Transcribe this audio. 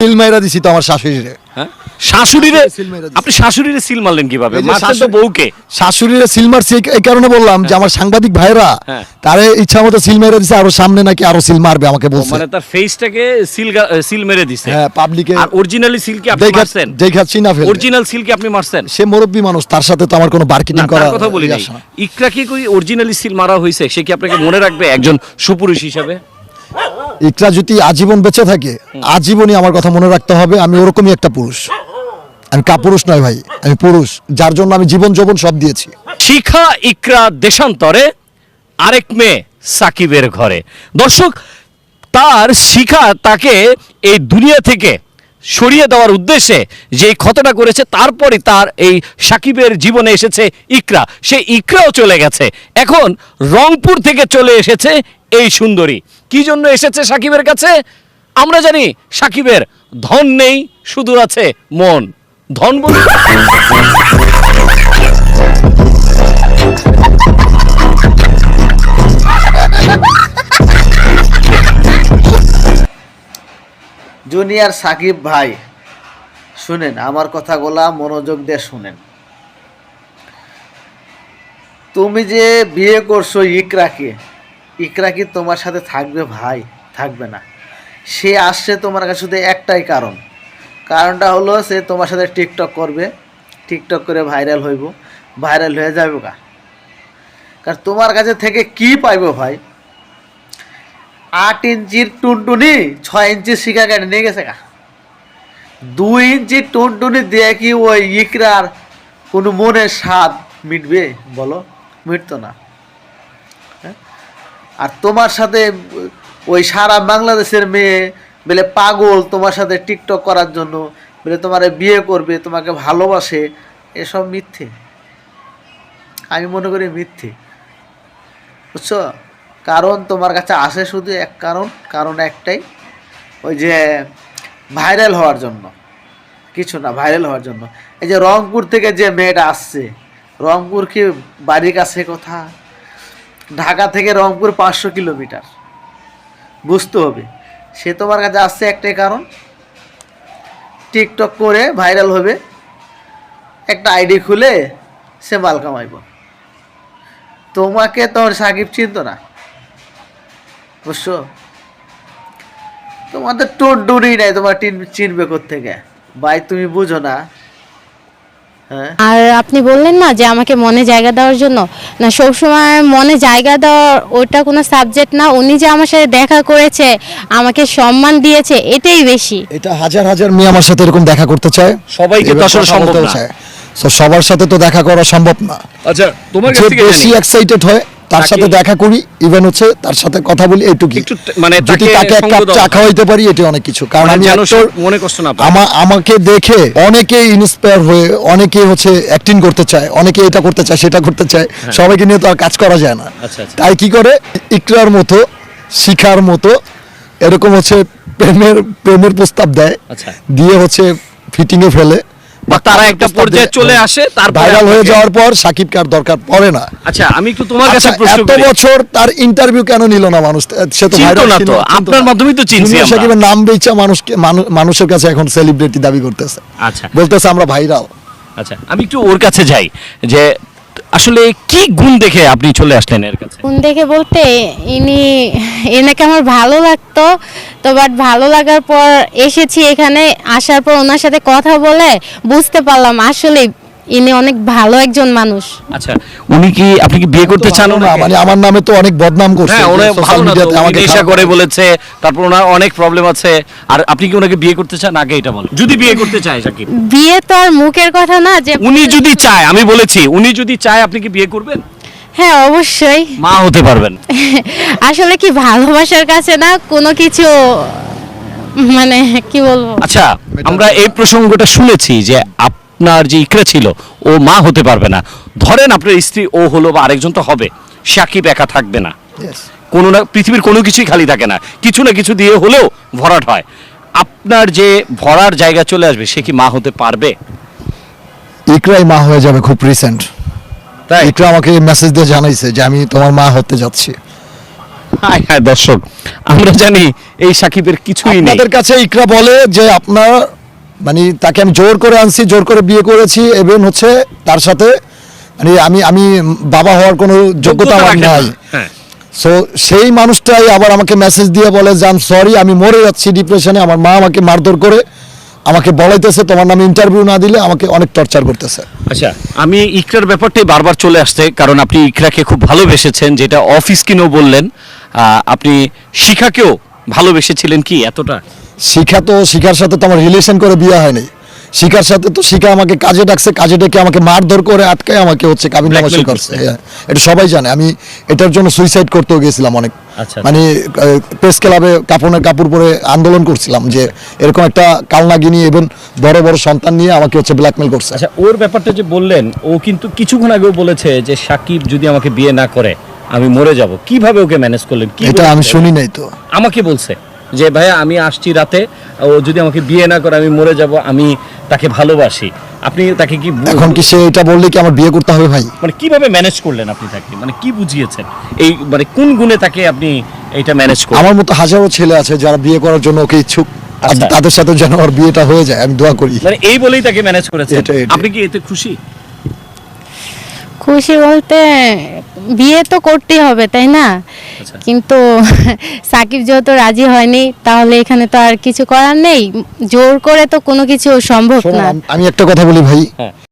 Seal মাইরা দিছি তো আমার শাশুড়িরে। হ্যাঁ শাশুড়িরে আপনি শাশুড়িরে সিল মারলেন কিভাবে? মারছেন তো বউকে। শাশুড়িরে সিল মারছি এই কারণে বললাম যে আমার সাংবাদিক ভাইরা তারে ইচ্ছা মতো সিল মেরে দিছে, আরো সামনে নাকি আরো সিল মারবে আমাকে বলছে। মানে তার ফেসটাকে সিল মেরে দিছে। হ্যাঁ পাবলিকে। আর অরিজিনালি সিল কি আপনি মারছেন? দেখাচ্ছি না ফেলে। অরিজিনাল সিল কি আপনি মারছেন? সে মুরব্বি মানুষ, তার সাথে তো আমার কোনো মার্কেটিং করার কথা বলি নাই। ইকরা কি কই অরিজিনালি সিল মারা হইছে, সে কি আপনাকে মনে রাখবে একজন সুপুরুষ হিসাবে? ইকরা যদি আজীবন বেঁচে থাকে, আজীবনই আমার কথা মনে রাখতে হবে। আমি ওরকমই একটা পুরুষ, আমি কাপুরুষ নয় ভাই, আমি পুরুষ, যার জন্য আমি জীবন যৌবন সব দিয়েছি। শিখা ইকরা দেশান্তরে, আরেক মেয়ে সাকিবের ঘরে। দর্শক, তার শিখা তাকে এই দুনিয়া থেকে সরিয়ে দেওয়ার উদ্দেশ্যে যে ক্ষতটা করেছে, তারপরে তার এই সাকিবের জীবনে এসেছে ইকরা। সে ইকরাও চলে গেছে, এখন রংপুর থেকে চলে এসেছে এই সুন্দরী। কি জন্য এসেছে সাকিবের কাছে? আমরা জানি সাকিবের ধন নেই, শুধু আছে মন। ধন বলি জুনিয়র সাকিব ভাই, শুনেন আমার কথাগুলা মনোযোগ দিয়ে শুনেন। তুমি যে বিয়ে করছো ইকরাকে, ইকরা কি তোমার সাথে থাকবে ভাই? থাকবে না। সে আসছে তোমার কাছে শুধু একটাই কারণটা হলো সে তোমার সাথে টিকটক করবে, টিকটক করে ভাইরাল হইব, ভাইরাল হয়ে যাবে গা। কারণ তোমার কাছে থেকে কি পাইব ভাই? 8 ইঞ্চির টুনটুনি 6 ইঞ্চির শিখা কেটে নিয়ে গেছে গা। 2 ইঞ্চির টুনটুনি দিয়ে কি ওই ইকরার কোনো মনের স্বাদ মিটবে বলো? মিটতো না। আর তোমার সাথে ওই সারা বাংলাদেশের মেয়ে বলে পাগল তোমার সাথে টিকটক করার জন্য, বলে তোমার বিয়ে করবে, তোমাকে ভালোবাসে, এসব মিথ্যে। আমি মনে করি মিথ্যে, বুঝছো? কারণ তোমার কাছে আসে শুধু এক কারণ একটাই, ওই যে ভাইরাল হওয়ার জন্য, কিছু না, ভাইরাল হওয়ার জন্য। এই যে রংপুর থেকে যে মেয়েটা আসছে, রংপুর কি বাড়ির কাছে কথা? ঢাকা থেকে রংপুর 500 কিলোমিটার, বুঝতে হবে। সে তোমার কাছে আসছে একটাই কারণ, টিকটক করে ভাইরাল হবে, একটা আইডি খুলে সে মাল কামাইব। তোমাকে তোর সাকিব চিনতো না, বুঝছো? তোমাদের টুনটুনি নাই, তোমার চিনবে কোত্থেকে ভাই? তুমি বুঝো না। আর আপনি বললেন না যে আমাকে মনে জায়গা দেওয়ার জন্য, না সবসময় মনে জায়গা দেওয়ার ওটা কোনো সাবজেক্ট না। উনি যে আমার সাথে দেখা করেছে, আমাকে সম্মান দিয়েছে, এটাই বেশি। এটা হাজার হাজার মেয়ে আমার সাথে এরকম দেখা করতে চায়, সবাইকে তো আসলে সম্ভব না। সবার সাথে তো দেখা করা সম্ভব না। আচ্ছা, তোমার কাছে থেকে বেশি এক্সাইটেড হয় তার সাথে দেখা করি, ইভেন হচ্ছে তার সাথে কথা বলি, এইটুকুই। মানে যদি তাকে এক কাপ চা খাওয়াইতে পারি, এটা অনেক কিছু। কারণ আমি মনে কষ্ট না পাই। আমাকে দেখে অনেকেই ইন্সপায়ার হয়ে, অনেকেই হচ্ছে অ্যাক্টিং করতে চায়, অনেকে এটা করতে চায়, সেটা করতে চায়। সবাইকে নিয়ে তো আর কাজ করা যায় না। তাই কি করে ইকরার মতো, শিখার মতো এরকম হচ্ছে প্রেমের প্রস্তাব দেয়, দিয়ে হচ্ছে ফিটিং এ ফেলে, বা তারা একটা পর্যায়ে চলে আসে, তার ভাইরাল হয়ে যাওয়ার পর সাকিবকে আর দরকার পড়ে না। আচ্ছা, আমি একটু তোমার কাছে প্রশ্ন করি, এত বছর তার ইন্টারভিউ কেন নিল না মানুষ? সে তো ভাইরাল না, তো আপনার মাধ্যমেই তো চিনছি আমরা। সাকিবের নাম বেচা মানুষের কাছে এখন সেলিব্রিটি দাবি করতেছে। আচ্ছা, বলতেছে আমরা ভাইরাল। আচ্ছা, আমি একটু ওর কাছে যাই, যে আসলে কি গুণ দেখে আপনি চলে আসলেন এর কাছে? গুণ দেখে বলতে, এনাকে আমার ভালো লাগতো, তো বাট ভালো লাগার পর এসেছি এখানে। আসার পর ওনার সাথে কথা বলে বুঝতে পারলাম আসলে ইনি অনেক ভালো একজন মানুষ। আচ্ছা, আপনি কি বিয়ে করতে চান? মানে আমার নামে তো অনেক বদনাম করছে, সোশ্যাল মিডিয়াতে আমাকে নেশা করে বলেছে, তারপর ওনার অনেক প্রবলেম আছে। আর আপনি কি ওনাকে বিয়ে করতে চান? আগে এটা বলেন, যদি বিয়ে করতে চায় সাকিব। বিয়ে তো আর মুখের কথা না, যে উনি যদি চায়, আমি বলেছি উনি যদি চায়, আপনি কি বিয়ে করবেন? হ্যাঁ, অবশ্যই। মা হতে পারবেন? আসলে কি ভালোবাসার কাছে না কোনো কিছু, মানে কি বলবো। আচ্ছা, আমরা এই প্রসঙ্গটা শুনেছি যে আপনার যে ইকরা ছিল, ও মা হতে পারবে না। ধরেন আপনার স্ত্রী ও হলো, বা আরেকজন তো হবে, সাকিব একা থাকবে না। কোনো না, পৃথিবীর কোনো কিছুই খালি থাকে না, কিছু না কিছু দিয়ে হলেও ভরাট হয়। আপনার যে ভরার জায়গা চলে আসবে, সে কি মা হতে পারবে? ইকরাই মা হয়ে যাবে খুব রিসেন্ট। ইকরা আমাকে মেসেজ দিয়ে জানাইছে যে আমি তোমার মা হতে যাচ্ছি। হায় হায় দর্শক, আমরা জানি এই সাকিবের কিছুই নেই। আপনাদের কাছে ইকরা বলে যে আপনার মানে তাকে আমি জোর করে আনছি, জোর করে বিয়ে করেছি, এবং হচ্ছে তার সাথে মানে আমি বাবা হওয়ার কোনো যোগ্যতা আমার রাখেন না। নাই। হ্যাঁ, সো সেই মানুষটাই আবার আমাকে মেসেজ দিয়ে বলে যে আমি সরি, আমি মরে যাচ্ছি ডিপ্রেশনে, আমার মা আমাকে মারধর করে আমাকে বলাইতেছে তোমার নামে ইন্টারভিউ না দিলে আমাকে অনেক টর্চার করতেছে। আচ্ছা, আমি ইকরার ব্যাপারটাই বারবার চলে আসছে, কারণ আপনি ইকরাকে খুব ভালোবেসেছেন, যেটা অফ স্ক্রিনেও বললেন। আপনি শিখাকেও ভালোবেসেছিলেন কি এতটা? শিখার সাথে তো আমার রিলেশন করে বিয়ে হয়নি। শিখার সাথে তো শিখা আমাকে কাজে ডাকছে, কাজে ডেকে আমাকে মারধর করে আটকায় আমাকে হচ্ছে কাবিন নামা Blackmail করছে। করছে। হ্যাঁ, এটা সবাই জানে। আমি এটার জন্য সুইসাইড করতেও গেছিলাম অনেক। আচ্ছা। মানে প্রেস ক্লাবে কাপড় পরে আন্দোলন করছিলাম যে এরকম একটা কালনাগিনী এবং বড় বড় সন্তান নিয়ে আমাকে হচ্ছে ব্ল্যাকমেল করছে। আচ্ছা, ওর ব্যাপারটা যে বললেন, ও কিন্তু কিছুক্ষণ আগেও বলেছে যে সাকিব যদি আমাকে বিয়ে না করে আমি মরে যাব। কিভাবে ওকে ম্যানেজ করলেন? কি এটা আমি বলছে? শুনি নাই তো। আমাকে বলছে যে ভাইয়া আমি আসছি রাতে, ও যদি আমাকে বিয়ে না করে আমি মরে যাব, আমি তাকে ভালোবাসি। আপনি তাকে কি এখন কি সে এটা বললে কি আমার বিয়ে করতে হবে ভাই? মানে কিভাবে ম্যানেজ করলেন আপনি তাকে? মানে কি বুঝিয়েছেন? এই মানে কোন গুণে তাকে আপনি এটা ম্যানেজ করলেন? আমার মতো হাজারো ছেলে আছে যারা বিয়ে করার জন্য ওকে ইচ্ছুক। আচ্ছা। তাদের সাথে যেন আমার বিয়েটা হয়ে যায়, আমি দোয়া করি। মানে এই বলেই তাকে ম্যানেজ করেছেন। এটাই। আপনি কি এতে খুশি? খুশি বলতে বিয়ে তো করতেই হবে, তাই না? আচ্ছা। কিন্তু সাকিব যেহেতু রাজি হয়নি, তাহলে এখানে তো আর কিছু করার নেই। জোর করে তো কোনো কিছু সম্ভব শোনো, না। আমি একটা কথা বলি ভাই, হ্যাঁ।